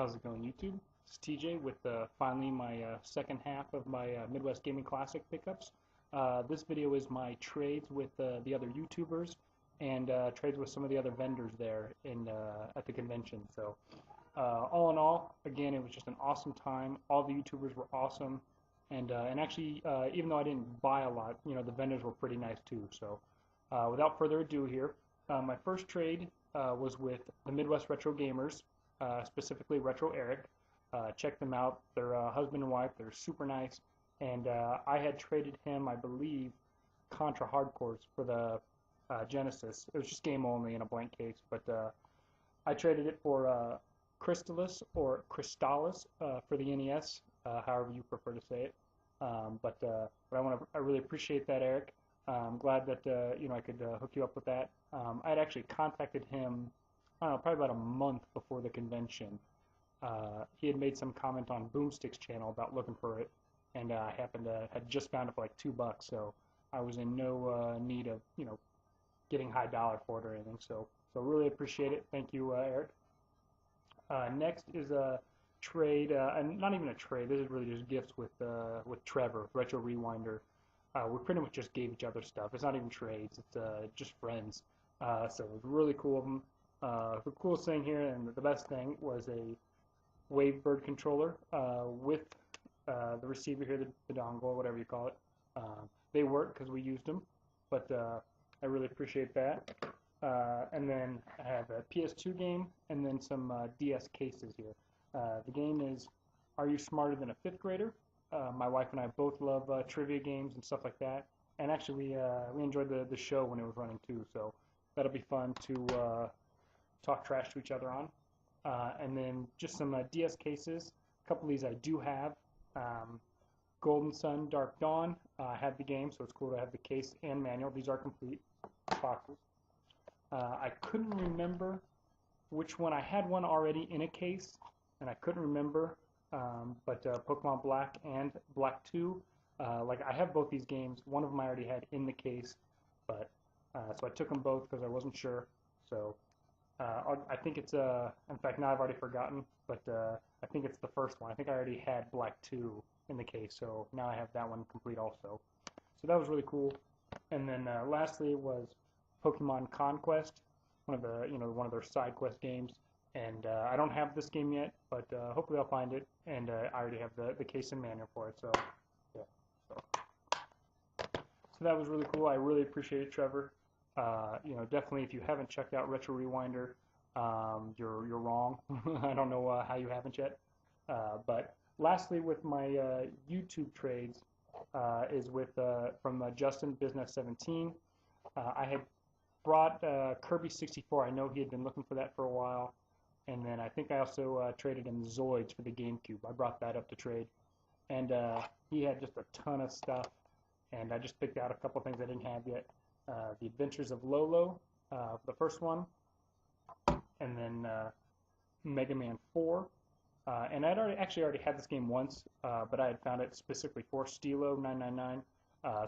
How's it going, YouTube? It's TJ with finally my second half of my Midwest Gaming Classic pickups. This video is my trades with the other YouTubers and trades with some of the other vendors there in at the convention. So all in all, again, it was just an awesome time. All the YouTubers were awesome, and actually, even though I didn't buy a lot, the vendors were pretty nice too. So without further ado here, my first trade was with the Midwest Retro Gamers. Specifically Retro Eric. Check them out. They're husband and wife. They're super nice. And I had traded him, I believe, Contra Hardcores for the Genesis. It was just game only in a blank case. But I traded it for Crystallis for the NES, however you prefer to say it. But I really appreciate that, Eric. I'm glad that I could hook you up with that. I had actually contacted him, I don't know, probably about a month before the convention. He had made some comment on Boomstick's channel about looking for it, and I happened to had just found it for like $2, so I was in no need of getting high dollar for it or anything. So really appreciate it. Thank you, Eric. Next is a trade, and not even a trade. This is really just gifts with Trevor, RetroRewinder. We pretty much just gave each other stuff. It's not even trades. It's just friends. So it was really cool of them. The coolest thing here and the best thing was a Wavebird controller with the receiver here, the dongle, whatever you call it. They work because we used them, but I really appreciate that. And then I have a PS2 game and then some DS cases here. The game is Are You Smarter Than a Fifth Grader? My wife and I both love trivia games and stuff like that. And actually, we enjoyed the show when it was running too, so that'll be fun to talk trash to each other on. And then just some DS cases. A couple of these I do have. Golden Sun, Dark Dawn. I have the game, so it's cool to have the case and manual. These are complete boxes. I couldn't remember which one. I had one already in a case, and I couldn't remember. But Pokemon Black and Black 2. Like I have both these games. One of them I already had in the case, but so I took them both because I wasn't sure. So I think it's in fact now I've already forgotten, but I think it's the first one. I think I already had Black 2 in the case, so now I have that one complete also. So that was really cool. And then lastly was Pokemon Conquest, one of the one of their side quest games. And I don't have this game yet, but hopefully I'll find it. And I already have the case and manual for it. So yeah. So that was really cool. I really appreciate it, Trevor. Definitely if you haven't checked out RetroRewinder, you're wrong. I don't know how you haven't yet. But lastly, with my YouTube trades is with from Justin Business 17. I had brought Kirby 64. I know he had been looking for that for a while. And then I think I also traded him Zoids for the GameCube. I brought that up to trade. And he had just a ton of stuff. And I just picked out a couple things I didn't have yet. The Adventures of Lolo, the first one. And then Mega Man 4. And I'd already had this game once, but I had found it specifically for Stilo 999.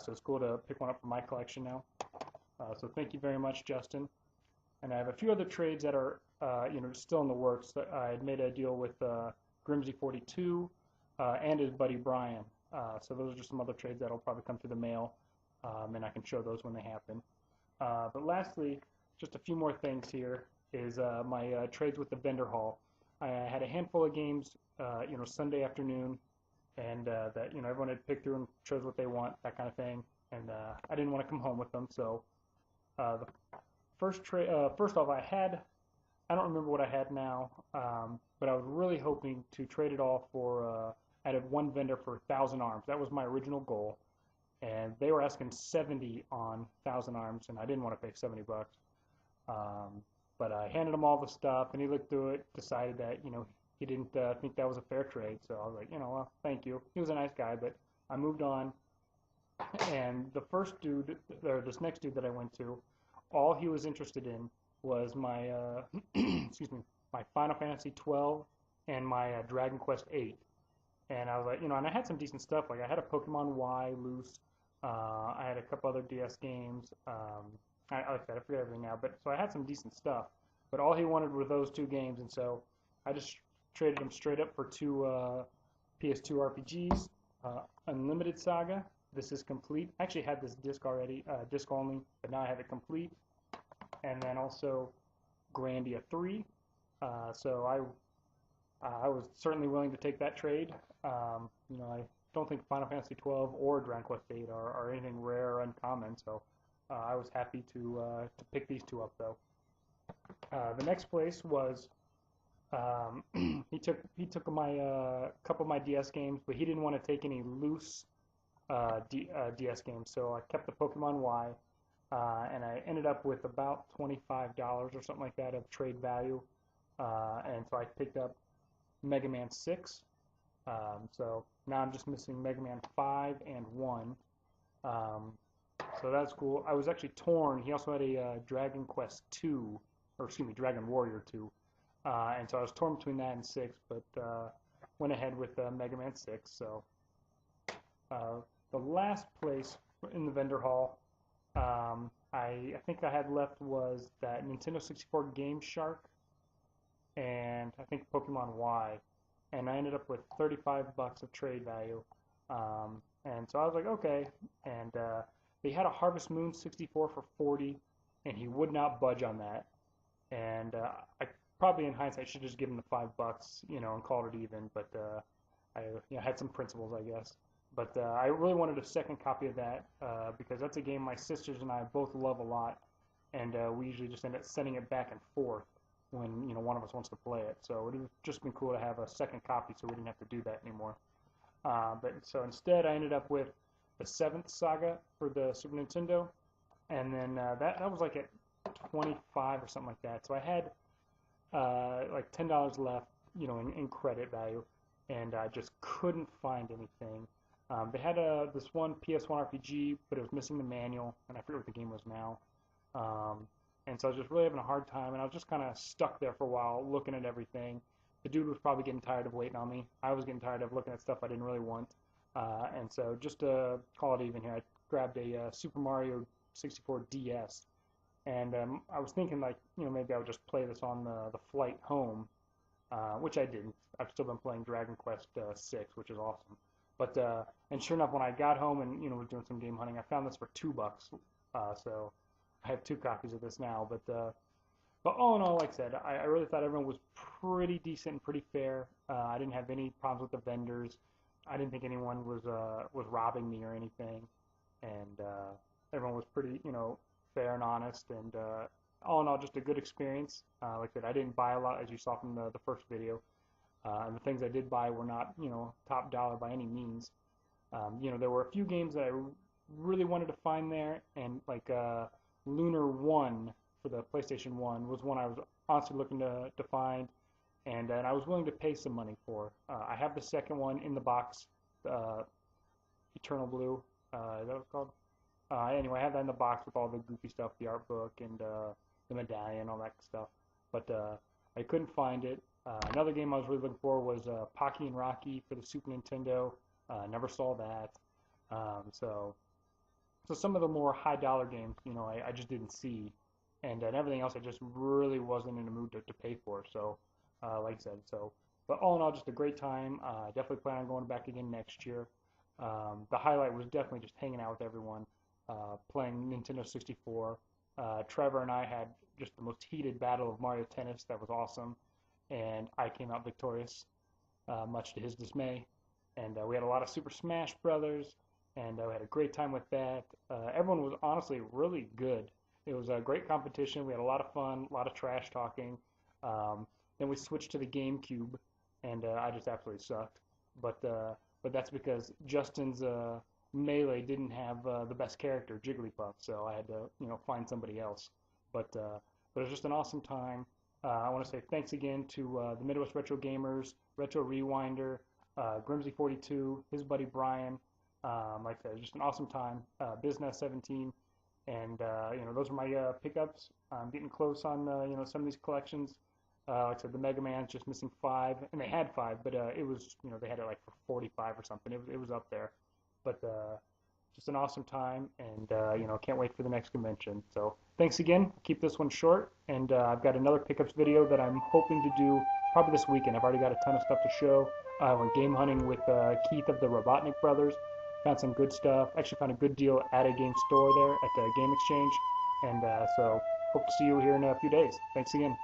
So it's cool to pick one up from my collection now. So thank you very much, Justin. And I have a few other trades that are still in the works. I had made a deal with Grimsy42 and his buddy Brian. So those are just some other trades that'll probably come through the mail, and I can show those when they happen. But lastly, just a few more things here is my trades with the vendor hall. I had a handful of games, Sunday afternoon, and that everyone had picked through and chose what they want, that kind of thing. And I didn't want to come home with them, so the first off, I don't remember what I had now, but I was really hoping to trade it all for, I had one vendor for 1,000 arms. That was my original goal, and they were asking 70 on 1,000 arms, and I didn't want to pay 70 bucks. But I handed him all the stuff, and he looked through it, decided that, he didn't think that was a fair trade, so I was like, well, thank you. He was a nice guy, but I moved on, and the first dude, or this next dude that I went to, all he was interested in was my, excuse me, my Final Fantasy 12 and my Dragon Quest 8. And I was like, and I had some decent stuff. Like I had a Pokemon Y loose. I had a couple other DS games. Like I said, I forget everything now. But so I had some decent stuff. But all he wanted were those two games, and so I just traded them straight up for two PS2 RPGs. Unlimited Saga. This is complete. I actually had this disc already, disc only, but now I have it complete. And then also Grandia 3. So I was certainly willing to take that trade. You know, I don't think Final Fantasy 12 or Dragon Quest 8 are anything rare or uncommon, so I was happy to pick these two up though. The next place was he took my couple of my DS games, but he didn't want to take any loose DS games, so I kept the Pokemon Y, and I ended up with about $25 or something like that of trade value, and so I picked up Mega Man 6. So now I'm just missing Mega Man 5 and 1. So that's cool. I was actually torn. He also had a Dragon Quest 2, or excuse me, Dragon Warrior 2. And so I was torn between that and 6, but went ahead with Mega Man 6. So the last place in the vendor hall I think I had left was that Nintendo 64 Game Shark and I think Pokemon Y. And I ended up with 35 bucks of trade value. And so I was like, okay. And they had a Harvest Moon 64 for 40, and he would not budge on that. And I probably in hindsight should just give him the 5 bucks, you know, and called it even. But I had some principles, I guess. But I really wanted a second copy of that because that's a game my sisters and I both love a lot, and we usually just end up sending it back and forth when one of us wants to play it. So it would have just been cool to have a second copy, so we didn't have to do that anymore. But so instead, I ended up with the 7th Saga for the Super Nintendo, and then that was like at 25 or something like that. So I had like $10 left, in credit value, and I just couldn't find anything. They had this one PS1 RPG, but it was missing the manual, and I forget what the game was now. And so I was just really having a hard time, and I was just kind of stuck there for a while, looking at everything. The dude was probably getting tired of waiting on me. I was getting tired of looking at stuff I didn't really want. And so just to call it even here, I grabbed a Super Mario 64 DS. And I was thinking, like, maybe I would just play this on the flight home, which I didn't. I've still been playing Dragon Quest 6, which is awesome. But and sure enough, when I got home and was doing some game hunting, I found this for $2. So I have 2 copies of this now. But all in all, like I said, I really thought everyone was pretty decent and pretty fair. I didn't have any problems with the vendors. I didn't think anyone was robbing me or anything, and everyone was pretty fair and honest. And all in all, just a good experience. Like I said, I didn't buy a lot, as you saw from the first video. And the things I did buy were not, top dollar by any means. There were a few games that I really wanted to find there, and like Lunar 1 for the PlayStation 1 was one I was honestly looking to find, and I was willing to pay some money for. I have the second one in the box, Eternal Blue, is that what it's called? Anyway, I have that in the box with all the goofy stuff, the art book and the medallion, all that stuff. But I couldn't find it. Another game I was really looking for was Pocky and Rocky for the Super Nintendo. Never saw that. So some of the more high dollar games, I just didn't see, and everything else I just really wasn't in the mood to pay for. So, like I said, but all in all, just a great time. I definitely plan on going back again next year. The highlight was definitely just hanging out with everyone, playing Nintendo 64. Trevor and I had just the most heated battle of Mario Tennis. That was awesome. And I came out victorious, much to his dismay. And we had a lot of Super Smash Brothers, and we had a great time with that. Everyone was honestly really good. It was a great competition. We had a lot of fun, a lot of trash talking. Then we switched to the GameCube, and I just absolutely sucked. But that's because Justin's Melee didn't have the best character, Jigglypuff, so I had to find somebody else. But it was just an awesome time. I want to say thanks again to the Midwest Retro Gamers, RetroRewinder, Grimsy42, his buddy Brian. Like I said, it was just an awesome time. Business 17, and those are my pickups. I'm getting close on some of these collections. Like I said, the Mega Man's just missing 5, and they had 5, but it was they had it like for 45 or something. It was up there, but just an awesome time, and you know, can't wait for the next convention. So thanks again. Keep this one short, and I've got another pickups video that I'm hoping to do probably this weekend. I've already got a ton of stuff to show. We're game hunting with Keith of the Robotnik Brothers. Found some good stuff. Actually found a good deal at a game store there at the Game Exchange, and so hope to see you here in a few days. Thanks again.